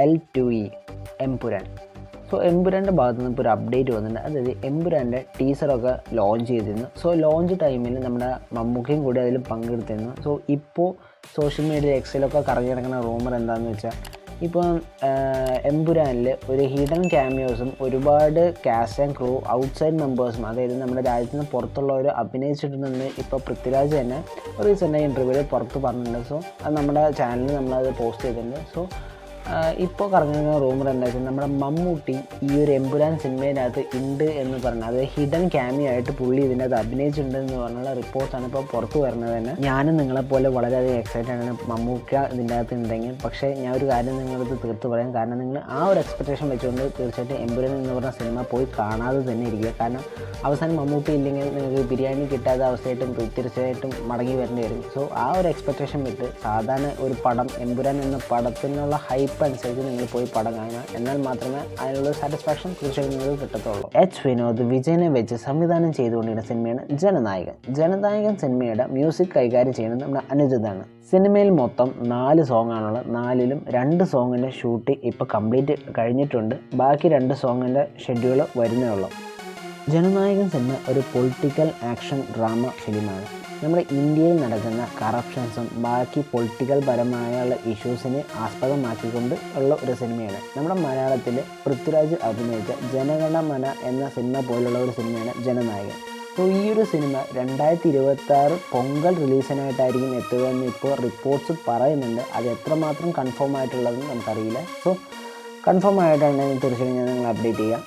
L2E Empuraan. So എമ്പുരാൻ്റെ ഭാഗത്ത് നിന്ന് ഇപ്പോൾ ഒരു അപ്ഡേറ്റ് വന്നിട്ടുണ്ട്. അതായത് എമ്പുരാൻ്റെ ടീസറൊക്കെ ലോഞ്ച് ചെയ്തിരുന്നു. സോ ലോഞ്ച് ടൈമിൽ നമ്മുടെ മമ്മൂക്കയും കൂടി അതിൽ പങ്കെടുത്തിരുന്നു. സോ ഇപ്പോൾ സോഷ്യൽ മീഡിയ എക്സിലൊക്കെ കറങ്ങി കിടക്കുന്ന റൂമർ എന്താണെന്ന് വെച്ചാൽ, ഇപ്പോൾ എമ്പുരാനിൽ ഒരു ഹിഡൻ ക്യാമിയോസും ഒരുപാട് കാസ്റ്റ് ആൻഡ് ക്രൂ ഔട്ട്സൈഡ് മെമ്പേഴ്സും, അതായത് നമ്മുടെ രാജ്യത്ത് നിന്ന് പുറത്തുള്ളവർ അഭിനയിച്ചിട്ടുണ്ടെന്ന് ഇപ്പോൾ പൃഥ്വിരാജ് തന്നെ റീസെൻ്റായി ഇൻ്റർവ്യൂവിൽ പുറത്ത് പറഞ്ഞിട്ടുണ്ട്. സോ അത് നമ്മുടെ ചാനലിൽ നമ്മളത് പോസ്റ്റ് ചെയ്തിട്ടുണ്ട്. സോ ഇപ്പോൾ കറങ്ങുന്ന റൂമർ എന്താ വെച്ചാൽ, നമ്മുടെ മമ്മൂട്ടി ഈ ഒരു എമ്പുരാൻ സിനിമയിനകത്ത് ഉണ്ട് എന്ന് പറഞ്ഞാൽ, അത് ഹിഡൻ ക്യാമിയോ ആയിട്ട് പുള്ളി ഇതിൻ്റെ അത് അഭിനയിച്ചിട്ടുണ്ട് എന്ന് പറഞ്ഞുള്ള റിപ്പോർട്ടാണ് ഇപ്പോൾ പുറത്ത് വരുന്നത് തന്നെ. ഞാനും നിങ്ങളെപ്പോലെ വളരെയധികം എക്സൈറ്റഡ് ആണ് മമ്മൂക്ക ഇതിൻ്റെ അകത്ത് ഉണ്ടെങ്കിൽ. പക്ഷേ ഞാൻ ഒരു കാര്യം നിങ്ങളത് തീർത്ത് പറയാം. കാരണം നിങ്ങൾ ആ ഒരു എക്സ്പെക്റ്റേഷൻ വെച്ചുകൊണ്ട് തീർച്ചയായിട്ടും എമ്പുരാൻ എന്ന് പറഞ്ഞ സിനിമ പോയി കാണാതെ തന്നെ ഇരിക്കുക. കാരണം അവസാനം മമ്മൂട്ടി ഇല്ലെങ്കിൽ നിങ്ങൾക്ക് ബിരിയാണി കിട്ടാത്ത അവസ്ഥയായിട്ടും തീർച്ചയായിട്ടും മടങ്ങി വരേണ്ടി വരും. സോ ആ ഒരു എക്സ്പെക്റ്റേഷൻ വിട്ട് സാധാരണ ഒരു പടം, എമ്പുരാൻ എന്ന പടത്തിനുള്ള ഹൈപ്പ് അനുസരിച്ച് നിങ്ങൾ പോയി പടം കാണുക. എന്നാൽ മാത്രമേ അതിനുള്ള സാറ്റിസ്ഫാക്ഷൻ തീർച്ചയായും നിങ്ങൾക്ക് കിട്ടത്തുള്ളൂ. എച്ച് വിനോദ് വിജയനെ വെച്ച് സംവിധാനം ചെയ്തുകൊണ്ടിരുന്ന സിനിമയാണ് ജനനായകൻ. ജനനായകൻ സിനിമയുടെ മ്യൂസിക് കൈകാര്യം ചെയ്യുന്നത് നമ്മുടെ അനുജിതാണ്. സിനിമയിൽ മൊത്തം 4 സോങ്ങാണുള്ളത്. 4ലും 2 സോങ്ങിൻ്റെ ഷൂട്ട് ഇപ്പോൾ കംപ്ലീറ്റ് കഴിഞ്ഞിട്ടുണ്ട്. ബാക്കി 2 സോങ്ങിൻ്റെ ഷെഡ്യൂൾ വരുന്നേ ഉള്ളൂ. ജനനായകൻ സിനിമ ഒരു പൊളിറ്റിക്കൽ ആക്ഷൻ ഡ്രാമ ഫിലിമാണ്. നമ്മുടെ ഇന്ത്യയിൽ നടക്കുന്ന കറപ്ഷൻസും ബാക്കി പൊളിറ്റിക്കൽ പരമായുള്ള ഇഷ്യൂസിനെ ആസ്പദമാക്കിക്കൊണ്ട് ഉള്ള ഒരു സിനിമയാണ്. നമ്മുടെ മലയാളത്തിൽ പൃഥ്വിരാജ് അഭിനയിച്ച ജനഗണമന എന്ന സിനിമ പോലുള്ള ഒരു സിനിമയാണ് ജനനായകൻ. സോ ഈ ഒരു സിനിമ 2026 പൊങ്കൽ റിലീസിനായിട്ടായിരിക്കും എത്തുക എന്ന് ഇപ്പോൾ റിപ്പോർട്ട്സ് പറയുന്നുണ്ട്. അത് എത്രമാത്രം കൺഫേം ആയിട്ടുള്ളതെന്ന് നമുക്കറിയില്ല. സോ കൺഫേം ആയിട്ടാണെങ്കിൽ തീർച്ചയായും ഞാൻ നിങ്ങൾ അപ്ഡേറ്റ് ചെയ്യാം.